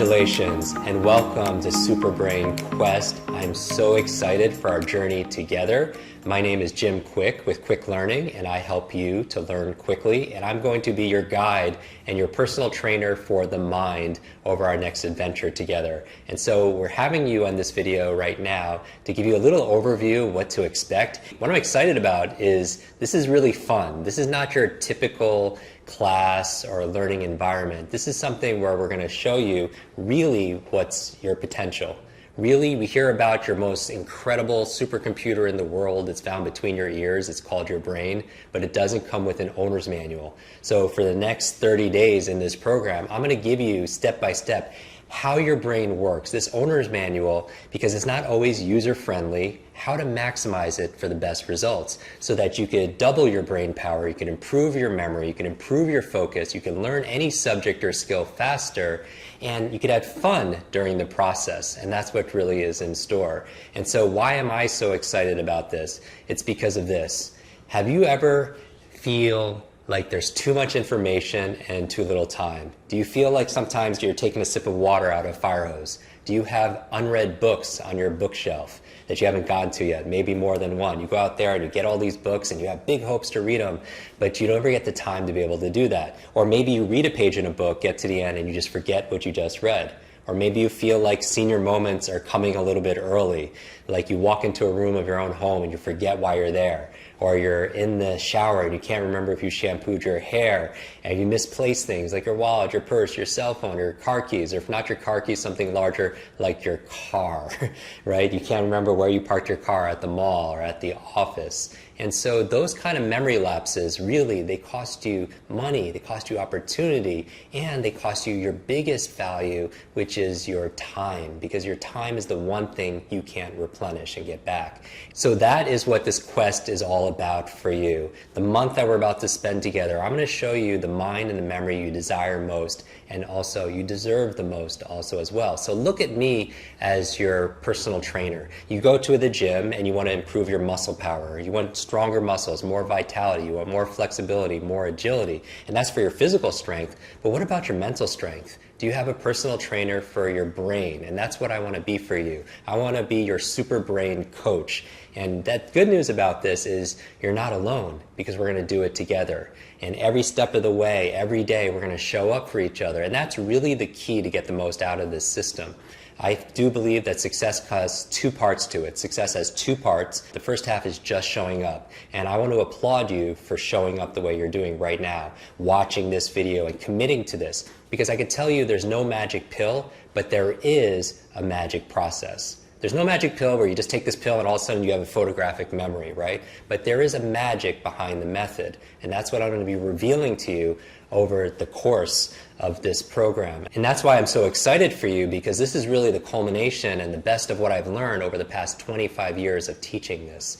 Congratulations and welcome to Superbrain Quest. I'm so excited for our journey together. My name is Jim Quick with Quick Learning, and I help you to learn quickly, and I'm going to be your guide and your personal trainer for the mind over our next adventure together. And so we're having you on this video right now to give you a little overview of what to expect. What I'm excited about is this is really fun. This is not your typical class or learning environment. This is something where we're going to show you really what's your potential. Really, we hear about your most incredible supercomputer in the world. It's found between your ears. It's called your brain, but it doesn't come with an owner's manual. So for the next 30 days in this program, I'm going to give you step by step how your brain works, this owner's manual, because it's not always user-friendly, how to maximize it for the best results so that you could double your brain power, you can improve your memory, you can improve your focus, you can learn any subject or skill faster, and you could have fun during the process, and that's what really is in store. And so why am I so excited about this? It's because of this. Have you ever feel like there's too much information and too little time? Do you feel like sometimes you're taking a sip of water out of a fire hose? Do you have unread books on your bookshelf that you haven't gotten to yet? Maybe more than one. You go out there and you get all these books and you have big hopes to read them, but you don't ever get the time to be able to do that. Or maybe you read a page in a book, get to the end, and you just forget what you just read. Or maybe you feel like senior moments are coming a little bit early, like you walk into a room of your own home and you forget why you're there. Or you're in the shower and you can't remember if you shampooed your hair and you misplace things like your wallet, your purse, your cell phone, your car keys, or if not your car keys, something larger like your car, right? You can't remember where you parked your car at the mall or at the office. And so those kind of memory lapses, really, they cost you money, they cost you opportunity, and they cost you your biggest value, which is your time, because your time is the one thing you can't replenish and get back. So that is what this quest is all about for you. The month that we're about to spend together, I'm going to show you the mind and the memory you desire most, and also you deserve the most also as well. So look at me as your personal trainer. You go to the gym and you want to improve your muscle power. You want stronger muscles, more vitality, you want more flexibility, more agility, and that's for your physical strength. But what about your mental strength? Do you have a personal trainer for your brain? And that's what I want to be for you. I want to be your super brain coach. And that good news about this is you're not alone, because we're going to do it together. And every step of the way, every day, we're going to show up for each other. And that's really the key to get the most out of this system. I do believe that success has two parts to it. Success has two parts. The first half is just showing up. And I want to applaud you for showing up the way you're doing right now, watching this video and committing to this. Because I can tell you there's no magic pill, but there is a magic process. There's no magic pill where you just take this pill and all of a sudden you have a photographic memory, right? But there is a magic behind the method, and that's what I'm going to be revealing to you over the course of this program. And that's why I'm so excited for you, because this is really the culmination and the best of what I've learned over the past 25 years of teaching this.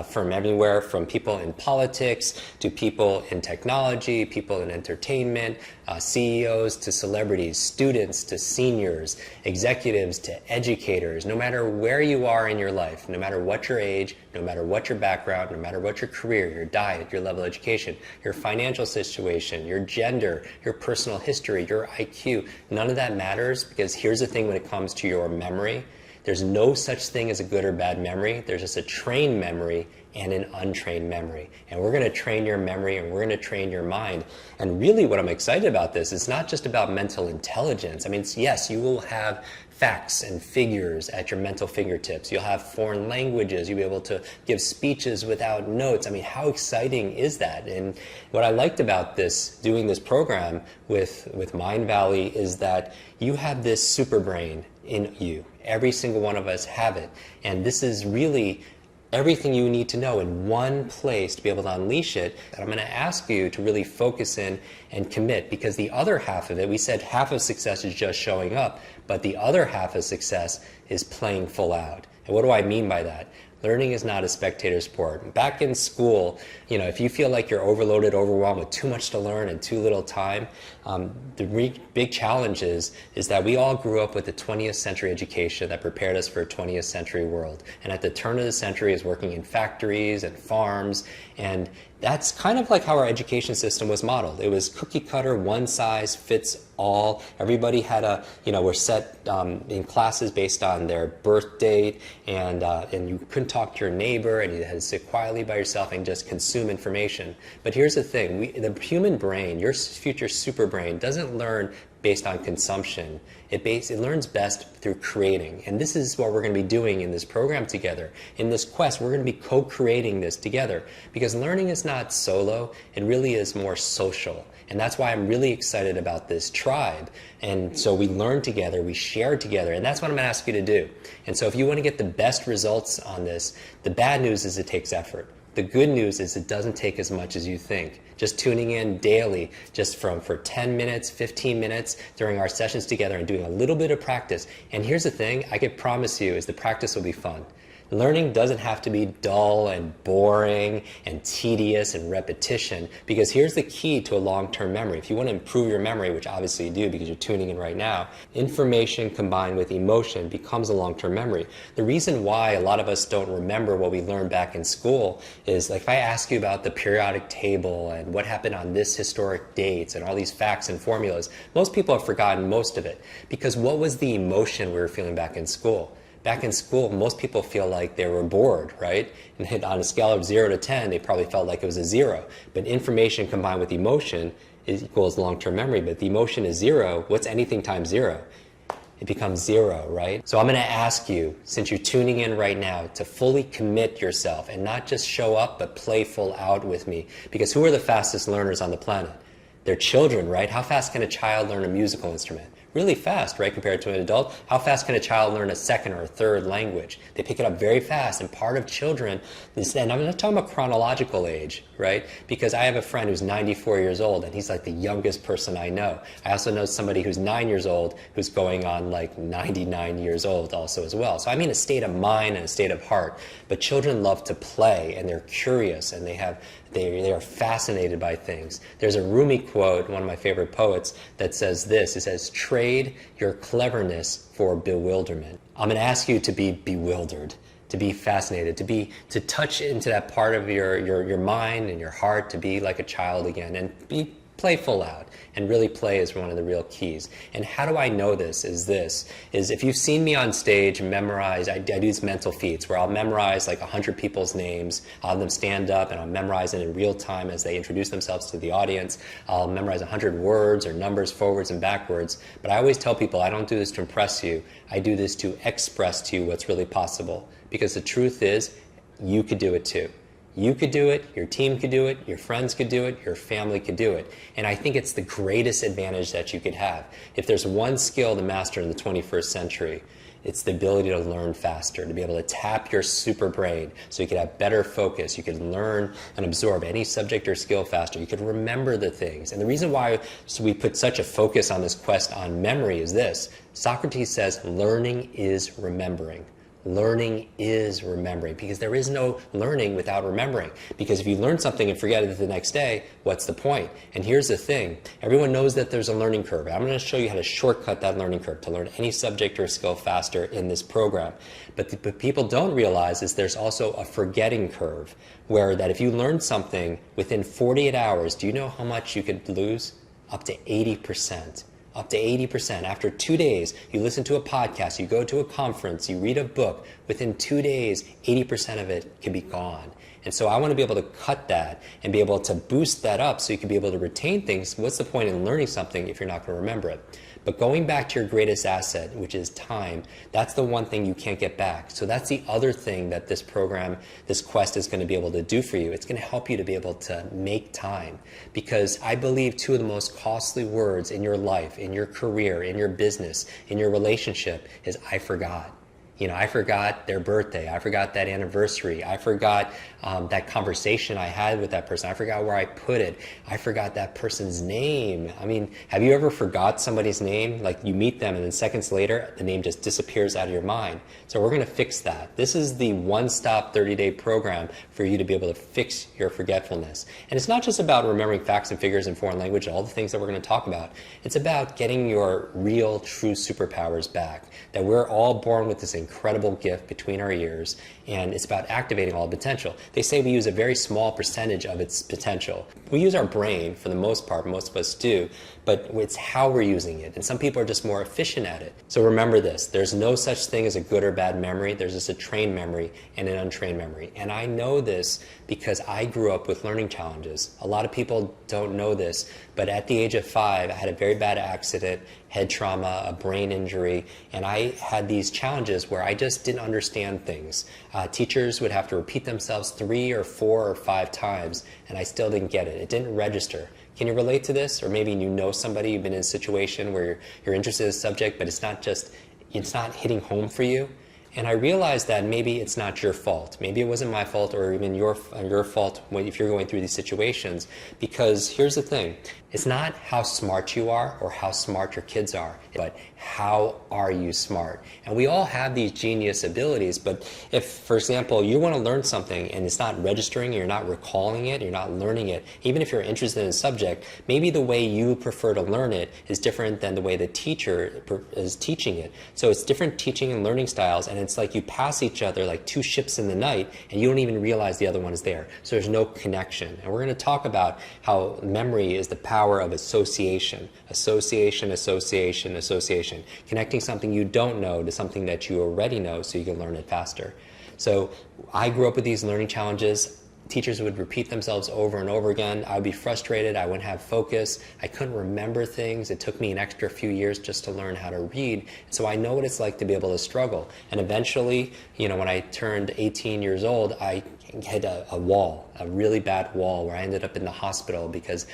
From everywhere, from people in politics, to people in technology, people in entertainment, CEOs to celebrities, students to seniors, executives to educators, no matter where you are in your life, no matter what your age, no matter what your background, no matter what your career, your diet, your level of education, your financial situation, your gender, your personal history, your IQ, none of that matters, because here's the thing when it comes to your memory. There's no such thing as a good or bad memory. There's just a trained memory and an untrained memory. And we're going to train your memory and we're going to train your mind. And really what I'm excited about this is not just about mental intelligence. I mean, yes, you will have facts and figures at your mental fingertips. You'll have foreign languages. You'll be able to give speeches without notes. I mean, how exciting is that? And what I liked about this, doing this program with Mind Valley, is that you have this super brain in you. Every single one of us have it. And this is really everything you need to know in one place to be able to unleash it. And I'm going to ask you to really focus in and commit, because the other half of it, we said half of success is just showing up, but the other half of success is playing full out. And what do I mean by that? Learning is not a spectator sport. Back in school, if you feel like you're overloaded, overwhelmed with too much to learn and too little time, the big challenge is that we all grew up with a 20th century education that prepared us for a 20th century world. And at the turn of the century is working in factories and farms, and That's kind of like how our education system was modeled. It was cookie cutter, one size fits all. Everybody had were set in classes based on their birth date, and you couldn't talk to your neighbor, and you had to sit quietly by yourself and just consume information. But here's the thing, the human brain, your future super brain, doesn't learn based on consumption. It learns best through creating. And this is what we're going to be doing in this program together. In this quest, we're going to be co-creating this together, because learning is not solo, it really is more social. And that's why I'm really excited about this tribe. And so we learn together, we share together, and that's what I'm going to ask you to do. And so if you want to get the best results on this, the bad news is it takes effort. The good news is it doesn't take as much as you think. Just tuning in daily, just for 10 minutes, 15 minutes during our sessions together and doing a little bit of practice. And here's the thing, I can promise you, is the practice will be fun. Learning doesn't have to be dull and boring and tedious and repetition, because here's the key to a long-term memory. If you want to improve your memory, which obviously you do because you're tuning in right now, information combined with emotion becomes a long-term memory. The reason why a lot of us don't remember what we learned back in school is, like, if I ask you about the periodic table and what happened on this historic dates and all these facts and formulas, most people have forgotten most of it, because what was the emotion we were feeling back in school? Back in school, most people feel like they were bored, right? And on a scale of 0 to 10, they probably felt like it was a 0. But information combined with emotion equals long-term memory. But the emotion is 0. What's anything times 0? It becomes 0, right? So I'm going to ask you, since you're tuning in right now, to fully commit yourself and not just show up, but play full out with me. Because who are the fastest learners on the planet? They're children, right? How fast can a child learn a musical instrument? Really fast, right, compared to an adult. How fast can a child learn a second or a third language? They pick it up very fast, and part of children is, and I'm not talking about chronological age, right, because I have a friend who's 94 years old, and he's like the youngest person I know. I also know somebody who's 9 years old who's going on like 99 years old also as well. So I mean a state of mind and a state of heart. But children love to play, and they're curious, and they are fascinated by things. There's a Rumi quote, one of my favorite poets, that says this. It says, "Trade your cleverness for bewilderment." I'm going to ask you to be bewildered, to be fascinated, to touch into that part of your mind and your heart, to be like a child again, and be playful out. And really play is one of the real keys. And how do I know this? Is if you've seen me on stage memorize, I do these mental feats where I'll memorize like 100 people's names, I'll have them stand up and I'll memorize it in real time as they introduce themselves to the audience. I'll memorize 100 words or numbers forwards and backwards. But I always tell people I don't do this to impress you. I do this to express to you what's really possible. Because the truth is, you could do it too. You could do it, your team could do it, your friends could do it, your family could do it. And I think it's the greatest advantage that you could have. If there's one skill to master in the 21st century, it's the ability to learn faster, to be able to tap your super brain so you could have better focus, you could learn and absorb any subject or skill faster, you could remember the things. And the reason why we put such a focus on this quest on memory is this. Socrates says learning is remembering. Learning is remembering, because there is no learning without remembering. Because if you learn something and forget it the next day, what's the point? And here's the thing. Everyone knows that there's a learning curve. I'm going to show you how to shortcut that learning curve to learn any subject or skill faster in this program. But what people don't realize is there's also a forgetting curve, where that if you learn something within 48 hours, do you know how much you could lose? Up to 80%. Up to 80%. After 2 days, you listen to a podcast, you go to a conference, you read a book, within 2 days, 80% of it can be gone. And so I want to be able to cut that and be able to boost that up so you can be able to retain things. What's the point in learning something if you're not going to remember it? But going back to your greatest asset, which is time, that's the one thing you can't get back. So that's the other thing that this program, this quest is going to be able to do for you. It's going to help you to be able to make time. Because I believe two of the most costly words in your life, in your career, in your business, in your relationship is I forgot. You know, I forgot their birthday. I forgot that anniversary. I forgot that conversation I had with that person. I forgot where I put it. I forgot that person's name. I mean, have you ever forgot somebody's name? Like you meet them and then seconds later, the name just disappears out of your mind. So we're going to fix that. This is the one-stop 30-day program for you to be able to fix your forgetfulness. And it's not just about remembering facts and figures in foreign language and all the things that we're going to talk about. It's about getting your real, true superpowers back. That we're all born with this incredible gift between our ears, and it's about activating all the potential. They say we use a very small percentage of its potential. We use our brain for the most part, most of us do, but it's how we're using it. And some people are just more efficient at it. So remember this, there's no such thing as a good or bad memory. There's just a trained memory and an untrained memory. And I know this because I grew up with learning challenges. A lot of people don't know this, but at the age of 5, I had a very bad accident, head trauma, a brain injury, and I had these challenges where I just didn't understand things. Teachers would have to repeat themselves 3 or 4 or 5 times, and I still didn't get it. It didn't register. Can you relate to this? Or maybe you know somebody, you've been in a situation where you're interested in a subject, but it's not hitting home for you. And I realized that maybe it's not your fault. Maybe it wasn't my fault or even your fault if you're going through these situations. Because here's the thing, it's not how smart you are or how smart your kids are, but how are you smart? And we all have these genius abilities, but if, for example, you want to learn something and it's not registering, you're not recalling it, you're not learning it, even if you're interested in a subject, maybe the way you prefer to learn it is different than the way the teacher is teaching it. So it's different teaching and learning styles, and it's like you pass each other like 2 ships in the night and you don't even realize the other one is there. So there's no connection. And we're going to talk about how memory is the power of association. Association, association, association. Connecting something you don't know to something that you already know so you can learn it faster. So I grew up with these learning challenges. Teachers would repeat themselves over and over again. I would be frustrated. I wouldn't have focus. I couldn't remember things. It took me an extra few years just to learn how to read. So I know what it's like to be able to struggle. And eventually, when I turned 18 years old, I hit a wall, a really bad wall, where I ended up in the hospital because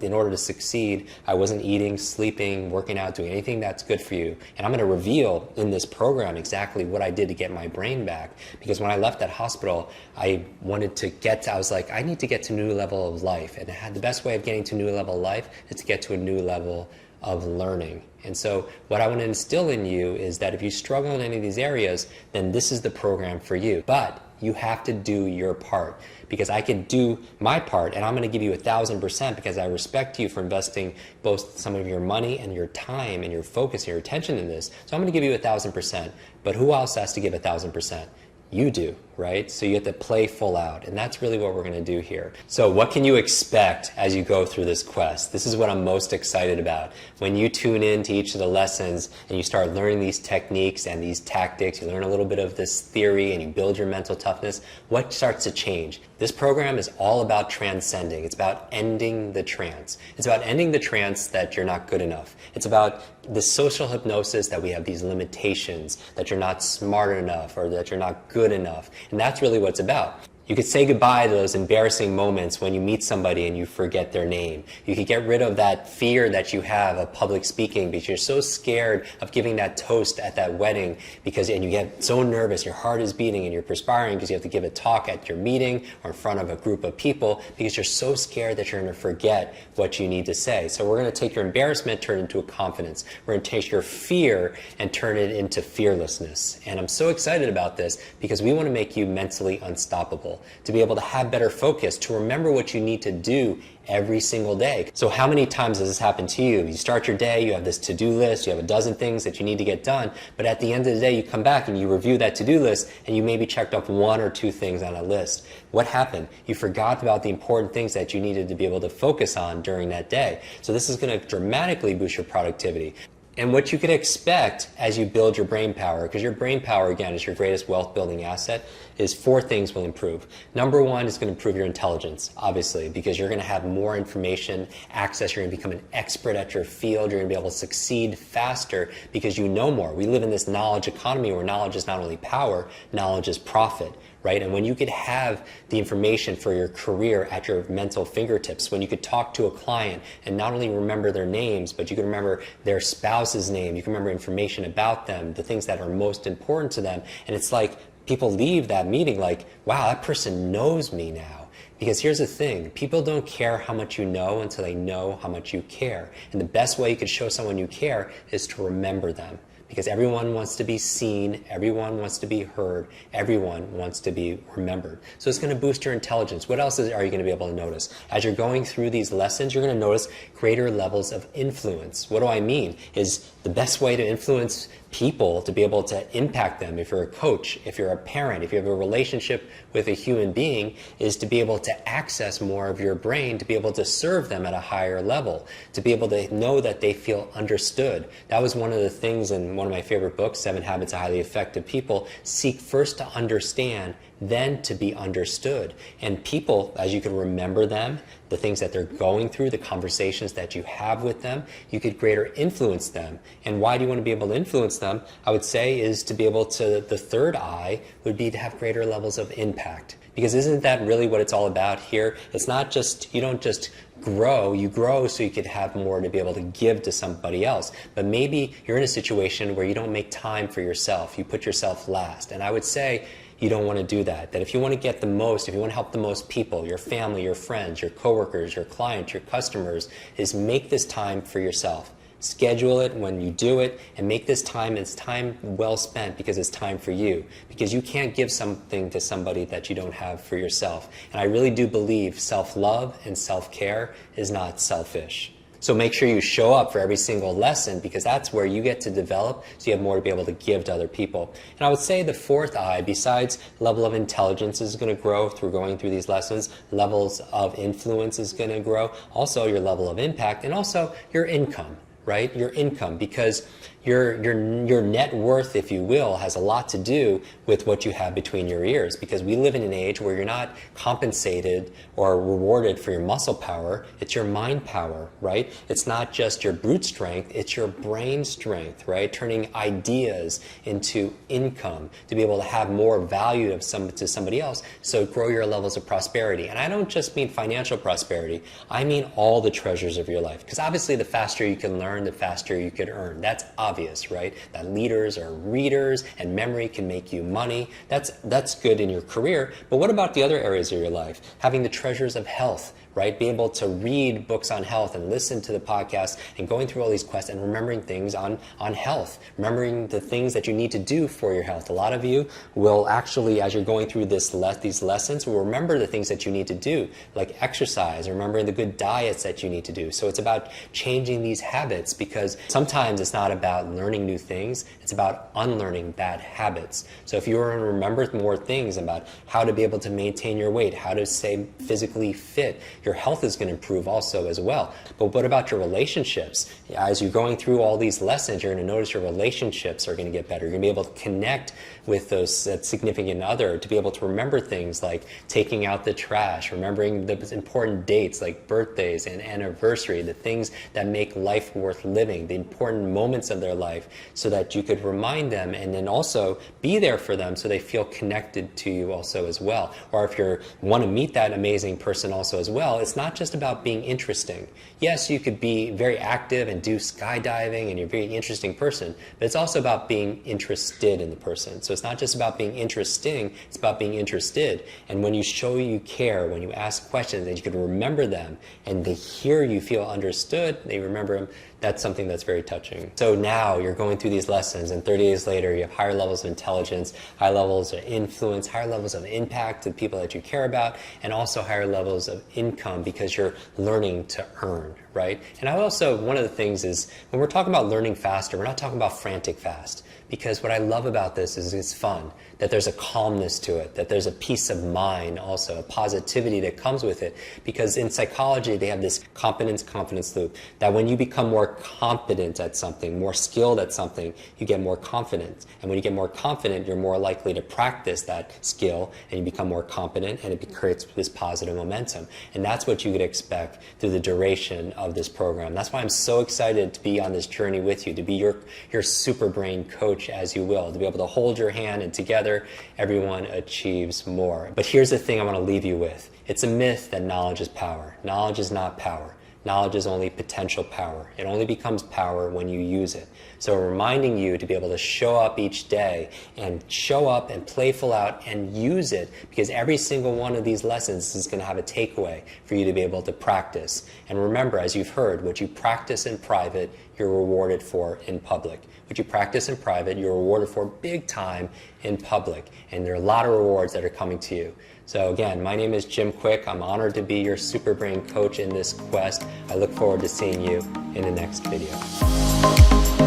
in order to succeed, I wasn't eating, sleeping, working out, doing anything that's good for you. And I'm going to reveal in this program exactly what I did to get my brain back. Because when I left that hospital, I was like, I need to get to a new level of life. And the best way of getting to a new level of life is to get to a new level of learning. And so what I want to instill in you is that if you struggle in any of these areas, then this is the program for you. But you have to do your part, because I can do my part and I'm going to give you 1,000% because I respect you for investing both some of your money and your time and your focus and your attention in this. So I'm going to give you 1,000%, but who else has to give 1,000%? You do, right? So you have to play full out, and that's really what we're going to do here. So what can you expect as you go through this quest? This is what I'm most excited about. When you tune in to each of the lessons and you start learning these techniques and these tactics, you learn a little bit of this theory and you build your mental toughness, what starts to change? This program is all about transcending. It's about ending the trance. It's about ending the trance that you're not good enough. It's about the social hypnosis that we have these limitations, that you're not smart enough or that you're not good enough. And that's really what it's about. You could say goodbye to those embarrassing moments when you meet somebody and you forget their name. You could get rid of that fear that you have of public speaking because you're so scared of giving that toast at that wedding and you get so nervous, your heart is beating and you're perspiring because you have to give a talk at your meeting or in front of a group of people because you're so scared that you're going to forget what you need to say. So we're going to take your embarrassment, turn it into a confidence. We're going to take your fear and turn it into fearlessness. And I'm so excited about this because we want to make you mentally unstoppable, to be able to have better focus, to remember what you need to do every single day. So how many times has this happened to you? You start your day, you have this to-do list, you have a dozen things that you need to get done, but at the end of the day you come back and you review that to-do list and you maybe checked off 1 or 2 things on a list. What happened? You forgot about the important things that you needed to be able to focus on during that day. So this is going to dramatically boost your productivity. And what you can expect as you build your brain power, because your brain power, again, is your greatest wealth building asset, is 4 things will improve. Number 1 is going to improve your intelligence, obviously, because you're going to have more information access. You're going to become an expert at your field. You're going to be able to succeed faster because you know more. We live in this knowledge economy where knowledge is not only power, knowledge is profit. Right? And when you could have the information for your career at your mental fingertips, when you could talk to a client and not only remember their names, but you can remember their spouse's name, you can remember information about them, the things that are most important to them. And it's like people leave that meeting like, wow, that person knows me now. Because here's the thing, people don't care how much you know until they know how much you care. And the best way you could show someone you care is to remember them. Because everyone wants to be seen, everyone wants to be heard, everyone wants to be remembered. So it's going to boost your intelligence. What else are you going to be able to notice? As you're going through these lessons, you're going to notice greater levels of influence. What do I mean? Is the best way to influence people, to be able to impact them, if you're a coach, if you're a parent, if you have a relationship with a human being, is to be able to access more of your brain, to be able to serve them at a higher level, to be able to know that they feel understood. That was one of the things in one of my favorite books, 7 Habits of Highly Effective People. Seek first to understand, then to be understood. And people, as you can remember them, the things that they're going through, the conversations that you have with them, you could greater influence them. And why do you want to be able to influence them? I would say is to be able to, the third I would be to have greater levels of impact. Because isn't that really what it's all about here? It's not just, you don't just grow, you grow so you could have more to be able to give to somebody else. But maybe you're in a situation where you don't make time for yourself, you put yourself last. And I would say, you don't want to do that. That if you want to get the most, if you want to help the most people, your family, your friends, your coworkers, your clients, your customers, is make this time for yourself. Schedule it when you do it, and make this time, it's time well spent because it's time for you. Because you can't give something to somebody that you don't have for yourself. And I really do believe self-love and self-care is not selfish. So make sure you show up for every single lesson, because that's where you get to develop, so you have more to be able to give to other people. And I would say the fourth I, besides level of intelligence is going to grow through going through these lessons, levels of influence is going to grow, also your level of impact, and also your income, right? Your income, because your net worth, if you will, has a lot to do with what you have between your ears, because we live in an age where you're not compensated or rewarded for your muscle power, it's your mind power, right? It's not just your brute strength, it's your brain strength, right? Turning ideas into income to be able to have more value to somebody else, so grow your levels of prosperity. And I don't just mean financial prosperity, I mean all the treasures of your life, because obviously the faster you can learn, the faster you could earn. That's obvious, right? That leaders are readers and memory can make you money. That's good in your career. But what about the other areas of your life? Having the treasures of health, right? Being able to read books on health and listen to the podcast and going through all these quests and remembering things on health, remembering the things that you need to do for your health. A lot of you will actually, as you're going through these lessons, will remember the things that you need to do, like exercise, remembering the good diets that you need to do. So it's about changing these habits, because sometimes it's not about learning new things, it's about unlearning bad habits. So if you want to remember more things about how to be able to maintain your weight, how to stay physically fit, your health is going to improve also as well. But what about your relationships? As you're going through all these lessons, you're going to notice your relationships are going to get better. You're going to be able to connect with that significant other, to be able to remember things like taking out the trash, remembering the important dates like birthdays and anniversary, the things that make life worth living, the important moments of their life, so that you could remind them and then also be there for them so they feel connected to you also as well. Or if you want to meet that amazing person also as well, it's not just about being interesting. Yes, you could be very active and do skydiving and you're a very interesting person, but it's also about being interested in the person. So it's not just about being interesting, it's about being interested. And when you show you care, when you ask questions and you can remember them and they hear you feel understood, they remember them, that's something that's very touching. So now you're going through these lessons and 30 days later you have higher levels of intelligence, high levels of influence, higher levels of impact to the people that you care about, and also higher levels of income because you're learning to earn, right? And I also, one of the things is when we're talking about learning faster, we're not talking about frantic fast. Because what I love about this is it's fun, that there's a calmness to it, that there's a peace of mind also, a positivity that comes with it. Because in psychology, they have this competence-confidence loop, that when you become more competent at something, more skilled at something, you get more confident. And when you get more confident, you're more likely to practice that skill, and you become more competent, and it creates this positive momentum. And that's what you could expect through the duration of this program. That's why I'm so excited to be on this journey with you, to be your super brain coach, as you will, to be able to hold your hand, and together everyone achieves more. But here's the thing I want to leave you with. It's a myth that knowledge is power. Knowledge is not power. Knowledge is only potential power. It only becomes power when you use it. So reminding you to be able to show up each day and show up and playful out and use it, because every single one of these lessons is going to have a takeaway for you to be able to practice. And remember, as you've heard, what you practice in private, you're rewarded for in public. What you practice in private, you're rewarded for big time in public. And there are a lot of rewards that are coming to you. So again, my name is Jim Quick. I'm honored to be your super brain coach in this quest. I look forward to seeing you in the next video.